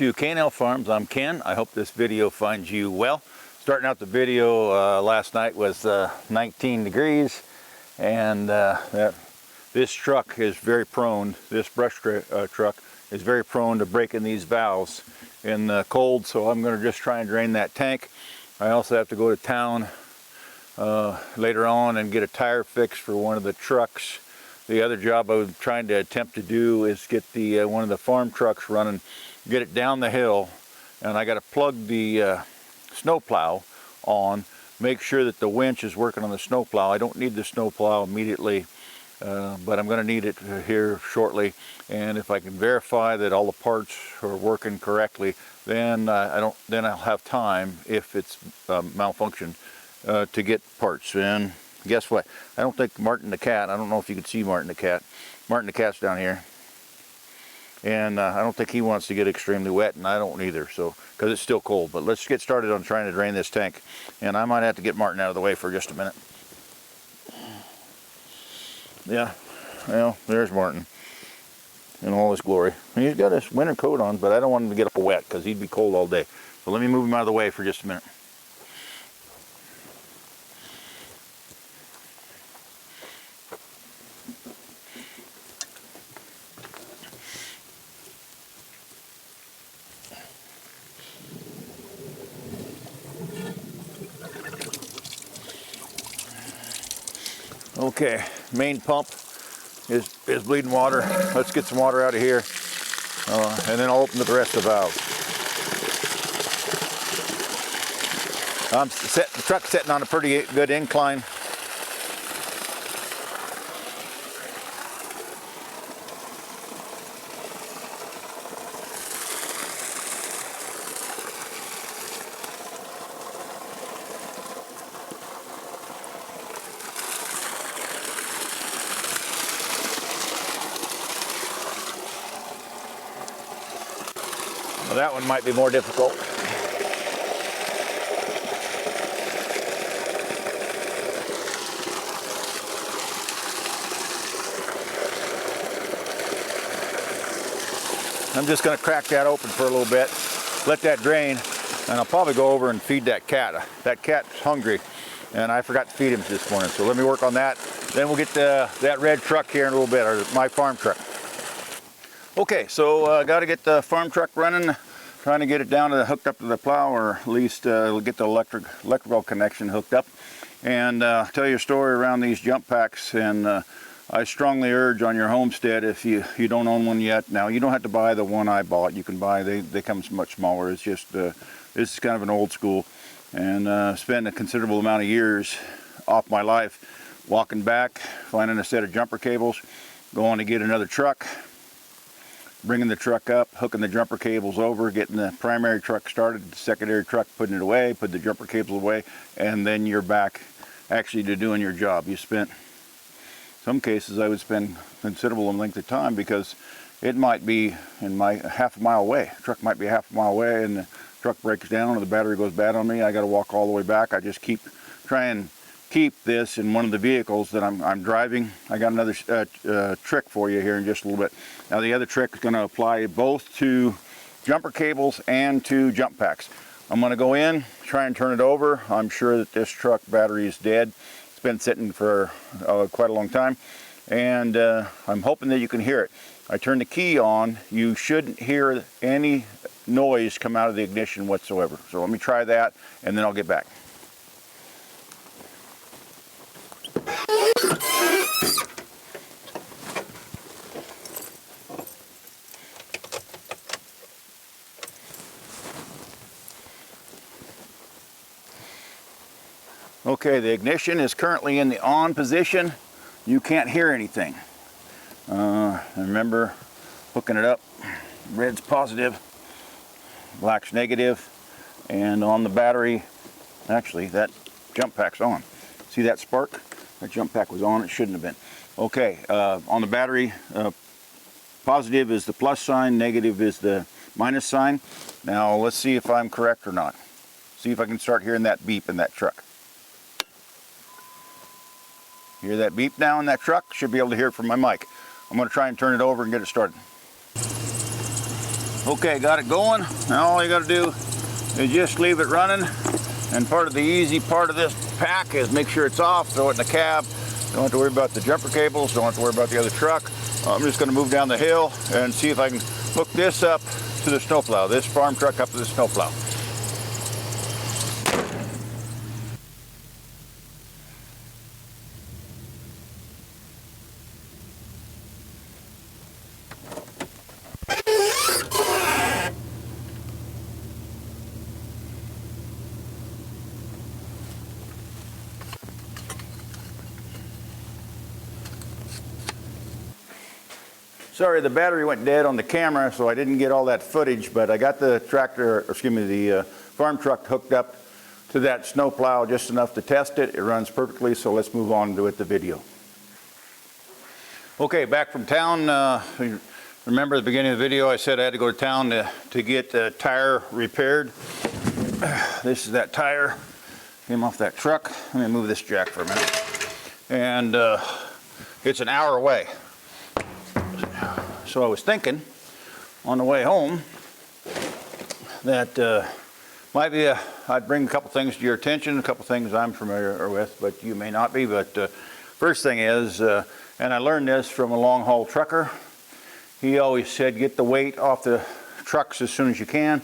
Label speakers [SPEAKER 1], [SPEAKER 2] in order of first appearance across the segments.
[SPEAKER 1] to K&L Farms. I'm Ken. I hope this video finds you well. Starting out the video, last night was 19 degrees, and this truck is very prone, this brush truck is very prone to breaking these valves in the cold, so I'm going to just try and drain that tank. I also have to go to town later on and get a tire fix for one of the trucks. The other job I was trying to attempt to do is get the one of the farm trucks running, get it down the hill, and I got to plug the snowplow on, make sure that the winch is working on the snowplow. I don't need the snowplow immediately, but I'm going to need it here shortly, and if I can verify that all the parts are working correctly, then I'll have time, if it's malfunctioned, to get parts. And guess what? I don't think Martin the cat, I don't know if you can see Martin the cat. Martin the cat's down here. And I don't think he wants to get extremely wet, and I don't either, so, because it's still cold. But let's get started on trying to drain this tank. And I might have to get Martin out of the way for just a minute. Yeah, well, there's Martin in all his glory. And he's got his winter coat on, but I don't want him to get up wet because he'd be cold all day. So let me move him out of the way for just a minute. Okay, main pump is bleeding water. Let's get some water out of here, and then I'll open the rest of the valves. The truck's sitting on a pretty good incline. Well, that one might be more difficult. I'm just going to crack that open for a little bit, let that drain, and I'll probably go over and feed that cat. That cat's hungry, and I forgot to feed him this morning, so let me work on that. Then we'll get that red truck here in a little bit, or my farm truck. Okay, so got to get the farm truck running, trying to get it down to hooked up to the plow, or at least get the electrical connection hooked up, and tell you a story around these jump packs. And I strongly urge on your homestead, if you don't own one yet. Now, you don't have to buy the one I bought. You can buy, they come much smaller. It's just this is kind of an old school, and spent a considerable amount of years off my life walking back, finding a set of jumper cables, going to get another truck, bringing the truck up, hooking the jumper cables over, getting the primary truck started, the secondary truck putting it away, put the jumper cables away, and then you're back actually to doing your job. You spent, some cases I would spend considerable length of time, because it might be half a mile away. The truck might be half a mile away, and the truck breaks down or the battery goes bad on me. I got to walk all the way back. I just try and keep this in one of the vehicles that I'm driving. I got another trick for you here in just a little bit. Now, the other trick is going to apply both to jumper cables and to jump packs. I'm going to go in, try and turn it over. I'm sure that this truck battery is dead. It's been sitting for quite a long time, and I'm hoping that you can hear it. I turn the key on. You shouldn't hear any noise come out of the ignition whatsoever. So let me try that, and then I'll get back. Okay, the ignition is currently in the on position. You can't hear anything. Remember, hooking it up, red's positive, black's negative, and on the battery, actually that jump pack's on. See that spark? That jump pack was on, it shouldn't have been. Okay, on the battery, positive is the plus sign, negative is the minus sign. Now let's see if I'm correct or not. See if I can start hearing that beep in that truck. Hear that beep now in that truck? Should be able to hear it from my mic. I'm going to try and turn it over and get it started. Okay, got it going. Now all you got to do is just leave it running. And part of the easy part of this pack is make sure it's off, throw it in the cab. Don't have to worry about the jumper cables, don't have to worry about the other truck. I'm just going to move down the hill and see if I can hook this up to the snowplow, this farm truck up to the snowplow. Sorry, the battery went dead on the camera, so I didn't get all that footage, but I got the the farm truck hooked up to that snowplow just enough to test it. It runs perfectly, so let's move on with the video. Okay, back from town. Remember at the beginning of the video I said I had to go to town to get the tire repaired. This is that tire. Came off that truck. Let me move this jack for a minute. And it's an hour away. So I was thinking on the way home that I'd bring a couple things to your attention, a couple things I'm familiar with, but you may not be. But first thing is, and I learned this from a long haul trucker, he always said get the weight off the trucks as soon as you can.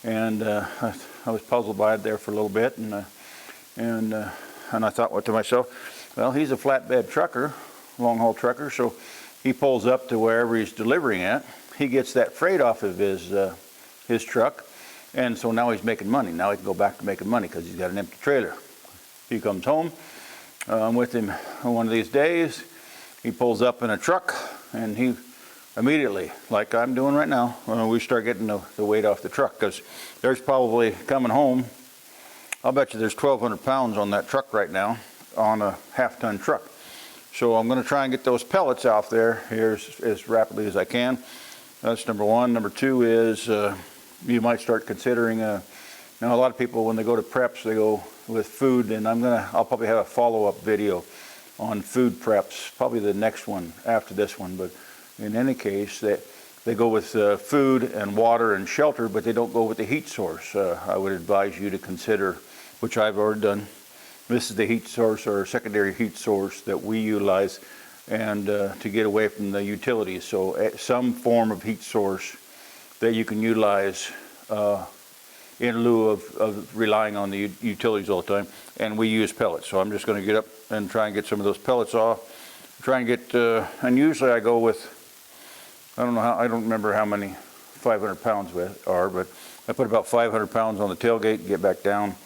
[SPEAKER 1] And I was puzzled by it there for a little bit, and I thought to myself, well, he's a flatbed trucker, long haul trucker, so he pulls up to wherever he's delivering at. He gets that freight off of his truck, and so now he's making money. Now he can go back to making money because he's got an empty trailer. He comes home. I'm with him one of these days. He pulls up in a truck, and he immediately, like I'm doing right now, we start getting the weight off the truck, because there's probably coming home, I'll bet you there's 1,200 pounds on that truck right now on a half-ton truck. So I'm going to try and get those pellets out there here as rapidly as I can. That's number one. Number two is you might start considering, now a lot of people when they go to preps, they go with food, and I'll probably have a follow-up video on food preps, probably the next one after this one. But in any case, they go with food and water and shelter, but they don't go with the heat source. I would advise you to consider, which I've already done. This is the heat source or secondary heat source that we utilize, and to get away from the utilities. So some form of heat source that you can utilize in lieu of relying on the utilities all the time. And we use pellets. So I'm just going to get up and try and get some of those pellets off. Try and get, and usually I go with, I don't remember how many 500 pounds are, but I put about 500 pounds on the tailgate, get back down.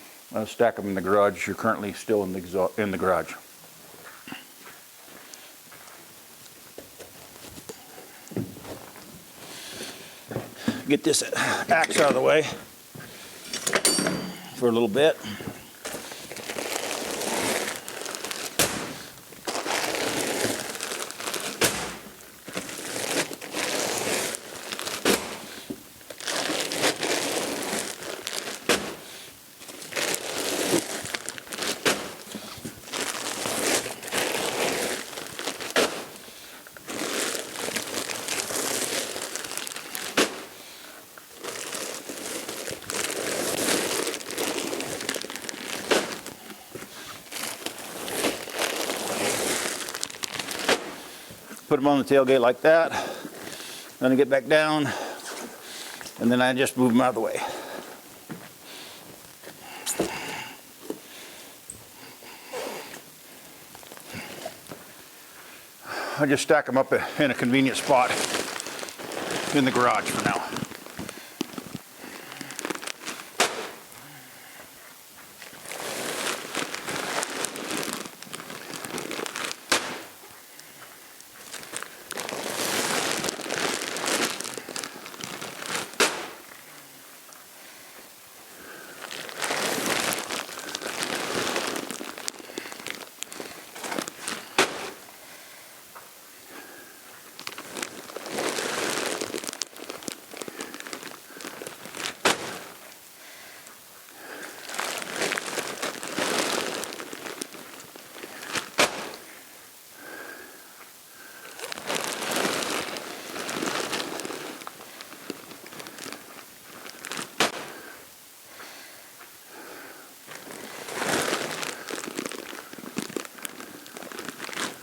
[SPEAKER 1] Stack them in the garage. You're currently still in the garage. Get this axe out of the way for a little bit. Put them on the tailgate like that. Then I get back down, and then I just move them out of the way. I just stack them up in a convenient spot in the garage for now.